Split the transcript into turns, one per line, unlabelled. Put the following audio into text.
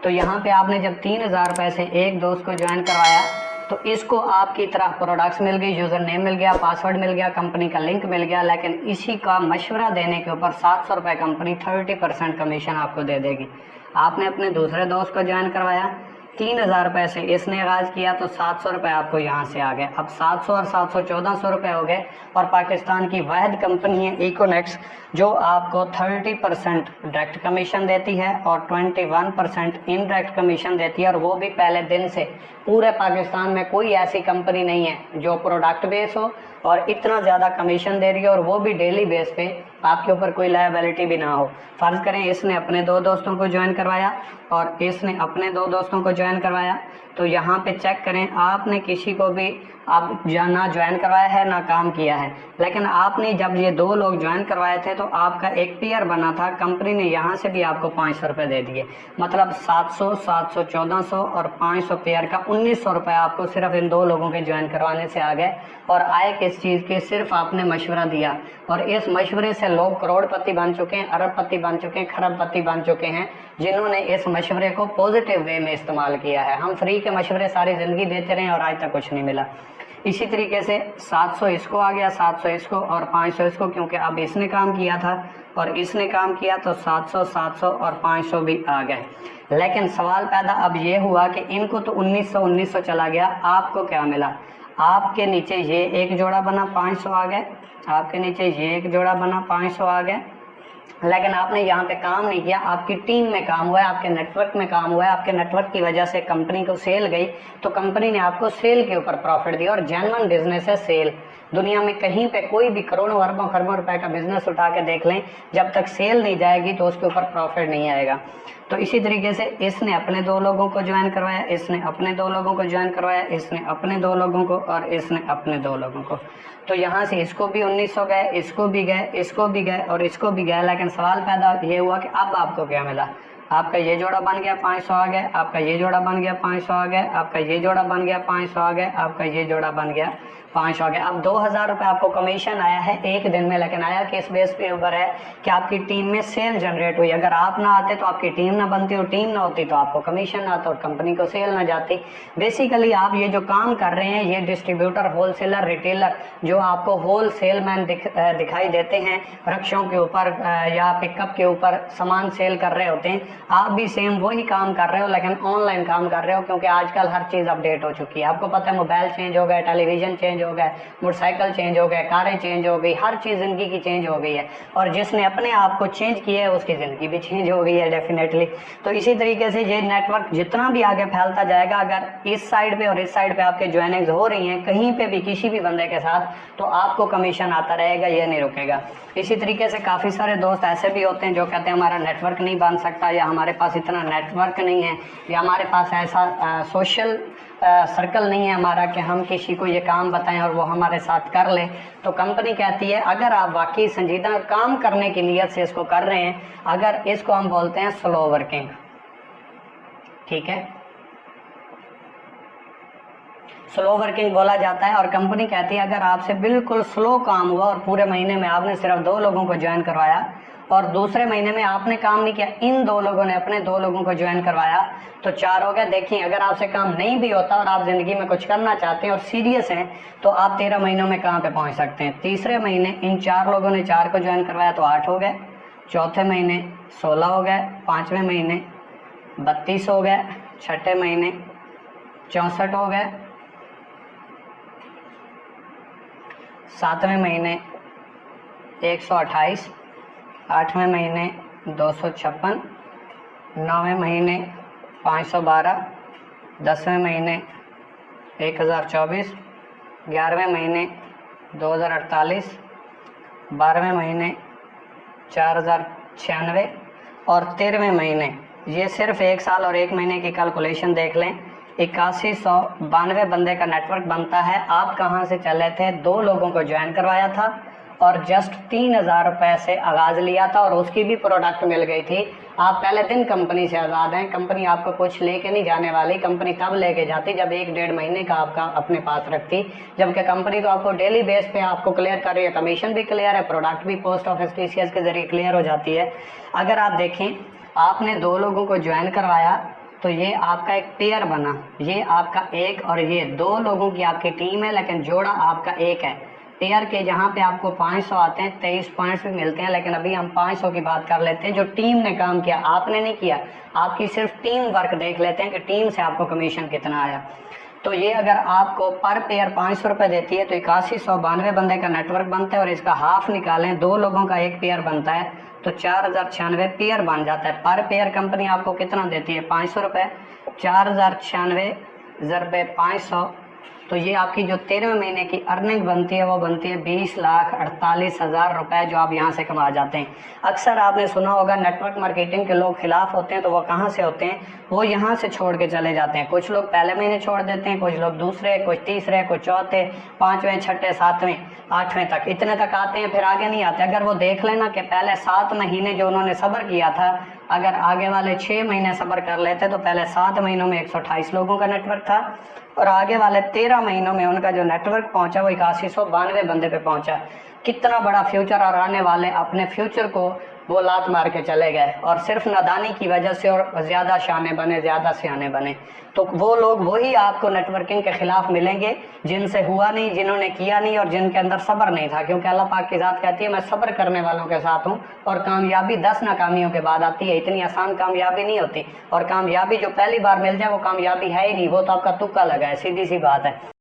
तो यहाँ पे आपने जब 3000 रुपये से एक दोस्त को ज्वाइन करवाया तो इसको आपकी तरह प्रोडक्ट्स मिल गई, यूज़र नेम मिल गया, पासवर्ड मिल गया, कंपनी का लिंक मिल गया, लेकिन इसी का मशवरा देने के ऊपर 700 रुपये कंपनी 30% कमीशन आपको दे देगी। आपने अपने दूसरे दोस्त को ज्वाइन करवाया, 3000 रुपये से इसने आगाज़ किया तो 700 रुपये आपको यहाँ से आ गए। अब 700 और 700 1400 रुपये हो गए। और पाकिस्तान की वाहिद कंपनी है इकोनेक्स जो आपको 30% डायरेक्ट कमीशन देती है और 21% इनडायरेक्ट कमीशन देती है, और वो भी पहले दिन से। पूरे पाकिस्तान में कोई ऐसी कंपनी नहीं है जो प्रोडक्ट बेस हो और इतना ज़्यादा कमीशन दे रही है, और वो भी डेली बेस पे, आपके ऊपर कोई लायबिलिटी भी ना हो। फ़र्ज़ करें इसने अपने 2 दोस्तों को ज्वाइन करवाया और इसने अपने 2 दोस्तों को ज्वाइन करवाया, तो यहाँ पे चेक करें आपने किसी को भी आप ना ज्वाइन करवाया है ना काम किया है, लेकिन आपने जब ये 2 लोग ज्वाइन करवाए थे तो आपका एक पेयर बना था, कंपनी ने यहाँ से भी आपको 500 रुपये दे दिए। मतलब 700, 700, 1400 और 500 पेयर का 1900 रुपये आपको सिर्फ इन 2 लोगों के ज्वाइन करवाने से आ गए। और आए किस चीज़ के? सिर्फ आपने मशवरा दिया, और इस मशवरे से लोग करोड़पति बन चुके हैं, अरबपति बन चुके हैं, खरबपति बन चुके हैं, जिन्होंने इस मशवरे को पॉजिटिव वे में इस्तेमाल किया है। हम फ्री के मशवरे सारी ज़िंदगी देते रहे और आज तक कुछ नहीं मिला। इसी तरीके से 700 इसको आ गया, 700 इसको और 500 इसको, क्योंकि अब इसने काम किया था और इसने काम किया तो 700, 700 और 500 भी आ गए। लेकिन सवाल पैदा अब ये हुआ कि इनको तो 1900 चला गया, आपको क्या मिला? आपके नीचे ये एक जोड़ा बना, 500 आ गए, आपके नीचे ये एक जोड़ा बना, 500 आ गए, लेकिन आपने यहाँ पे काम नहीं किया, आपकी टीम में काम हुआ है, आपके नेटवर्क में काम हुआ है। आपके नेटवर्क की वजह से कंपनी को सेल गई, तो कंपनी ने आपको सेल के ऊपर प्रॉफिट दिया। और जेन्युइन बिजनेस है सेल। दुनिया में कहीं पे कोई भी करोड़ों अरबों खरबों रुपए का बिजनेस उठा के देख लें, जब तक सेल नहीं जाएगी तो उसके ऊपर प्रॉफिट नहीं आएगा। तो इसी तरीके से इसने अपने 2 लोगों को ज्वाइन करवाया, इसने अपने 2 लोगों को ज्वाइन करवाया, इसने अपने 2 लोगों को और इसने अपने 2 लोगों को। तो यहाँ से इसको भी 1900 गए, इसको भी गए, इसको भी गए और इसको भी गए। लेकिन सवाल पैदा ये हुआ कि अब आपको क्या मिला? आपका ये जोड़ा बन गया, 500 आ गए, आपका ये जोड़ा बन गया, 500 आ गए, आपका ये जोड़ा बन गया, 500 आ गए, आपका ये जोड़ा बन गया, 500 आ गए। अब 2000 रुपये आपको कमीशन आया है एक दिन में, लेकिन आया किस बेस पे ऊपर है कि आपकी टीम में सेल जनरेट हुई। अगर आप ना आते तो आपकी टीम ना बनती, और टीम ना होती तो आपको कमीशन ना आता और कंपनी को सेल ना जाती। बेसिकली आप ये जो काम कर रहे हैं, ये डिस्ट्रीब्यूटर, होलसेलर, रिटेलर जो आपको होलसेल मैन दिखाई देते हैं, रक्षों के ऊपर या पिकअप के ऊपर सामान सेल कर रहे होते हैं, आप भी सेम वही काम कर रहे हो, लेकिन ऑनलाइन काम कर रहे हो, क्योंकि आजकल हर चीज़ अपडेट हो चुकी है। आपको पता है मोबाइल चेंज हो गए, टेलीविज़न चेंज हो गए, मोटरसाइकिल चेंज हो गए, कारें चेंज हो गई, हर चीज़ ज़िंदगी की चेंज हो गई है। और जिसने अपने आप को चेंज किया है उसकी ज़िंदगी भी चेंज हो गई है डेफिनेटली। तो इसी तरीके से ये नेटवर्क जितना भी आगे फैलता जाएगा, अगर इस साइड पे और इस साइड पे आपके ज्वाइनिंग्स हो रही हैं कहीं पे भी किसी भी बंदे के साथ, तो आपको कमीशन आता रहेगा, ये नहीं रुकेगा। इसी तरीके से काफ़ी सारे दोस्त ऐसे भी होते हैं जो कहते हैं हमारा नेटवर्क नहीं बन सकता, या हमारे पास इतना नेटवर्क नहीं है, या हमारे पास ऐसा सोशल सर्कल नहीं है हमारा कि हम किसी को ये काम बताएं और वो हमारे साथ कर ले। तो कंपनी कहती है अगर आप वाकई संजीदा काम करने की नीयत से इसको कर रहे हैं, अगर इसको हम बोलते हैं स्लो वर्किंग, ठीक है, स्लो वर्किंग बोला जाता है। और कंपनी कहती है अगर आपसे बिल्कुल स्लो काम हुआ और पूरे महीने में आपने सिर्फ 2 लोगों को ज्वाइन करवाया और दूसरे महीने में आपने काम नहीं किया, इन 2 लोगों ने अपने 2 लोगों को ज्वाइन करवाया, तो 4 हो गया। देखिए अगर आपसे काम नहीं भी होता और आप ज़िंदगी में कुछ करना चाहते हैं और सीरियस हैं, तो आप 13 महीनों में कहाँ पे पहुँच सकते हैं। तीसरे महीने इन 4 लोगों ने 4 को ज्वाइन करवाया तो 8 हो गए, चौथे महीने 16 हो गए, 5वें महीने 32 हो गए, छठे महीने 64 हो गए, 7वें महीने 128, 8वें महीने 256, 9वें महीने 512, 10वें महीने 1024, 11वें महीने 2048, 12वें महीने 4096 और 13वें महीने, ये सिर्फ 1 साल और 1 महीने की कैलकुलेशन देख लें, 8192 बंदे का नेटवर्क बनता है। आप कहाँ से चले थे? 2 लोगों को ज्वाइन करवाया था और जस्ट 3000 रुपये से आगाज़ लिया था और उसकी भी प्रोडक्ट मिल गई थी। आप पहले दिन कंपनी से आज़ाद हैं, कंपनी आपको कुछ लेके नहीं जाने वाली। कंपनी तब लेके जाती जब 1-1.5 महीने का आपका अपने पास रखती, जबकि कंपनी तो आपको डेली बेस पे आपको क्लियर कर रही है, कमीशन भी क्लियर है, प्रोडक्ट भी पोस्ट ऑफिस TCS के ज़रिए क्लियर हो जाती है। अगर आप देखें आपने 2 लोगों को ज्वाइन करवाया तो ये आपका एक पेयर बना, ये आपका एक और ये दो लोगों की आपकी टीम है, लेकिन जोड़ा आपका एक है। पेयर के जहाँ पे आपको 500 आते हैं, 23 पॉइंट्स भी मिलते हैं, लेकिन अभी हम 500 की बात कर लेते हैं। जो टीम ने काम किया, आपने नहीं किया, आपकी सिर्फ टीम वर्क देख लेते हैं कि टीम से आपको कमीशन कितना आया। तो ये अगर आपको पर पेयर 500 रुपये देती है तो 8192 बंदे का नेटवर्क बनता है, और इसका हाफ निकालें, दो लोगों का एक पेयर बनता है तो 4096 पेयर बन जाता है। पर पेयर कंपनी आपको कितना देती है? 500 रुपये। 4096 ज़रबे 500, तो ये आपकी जो 13वें महीने की अर्निंग बनती है वो बनती है 20,48,000 रुपये, जो आप यहाँ से कमा जाते हैं। अक्सर आपने सुना होगा नेटवर्क मार्केटिंग के लोग खिलाफ होते हैं, तो वो कहाँ से होते हैं? वो यहाँ से छोड़ के चले जाते हैं। कुछ लोग पहले महीने छोड़ देते हैं, कुछ लोग दूसरे, कुछ तीसरे, कुछ चौथे, 5वें, 6ठे, 7वें, 8वें तक, इतने तक आते हैं, फिर आगे नहीं आते। अगर वो देख लेना कि पहले 7 महीने जो उन्होंने सब्र किया था, अगर आगे वाले 6 महीने सब्र कर लेते तो पहले 7 महीनों में 128 लोगों का नेटवर्क था, और आगे वाले 13 महीनों में उनका जो नेटवर्क पहुंचा वो 8192 बंदे पे पहुंचा। कितना बड़ा फ्यूचर, और आने वाले अपने फ्यूचर को वो लात मार के चले गए, और सिर्फ नादानी की वजह से और ज़्यादा शाने बने, ज़्यादा सियाने बने। तो वो लोग वही आपको नेटवर्किंग के खिलाफ मिलेंगे जिनसे हुआ नहीं, जिन्होंने किया नहीं, और जिनके अंदर सब्र नहीं था। क्योंकि अल्लाह पाक की ज़ात कहती है मैं सब्र करने वालों के साथ हूँ, और कामयाबी 10 नाकामियों के बाद आती है। इतनी आसान कामयाबी नहीं होती, और कामयाबी जो पहली बार मिल जाए वो कामयाबी है ही नहीं, वो तो आपका तुक्का लगा है, सीधी सी बात है।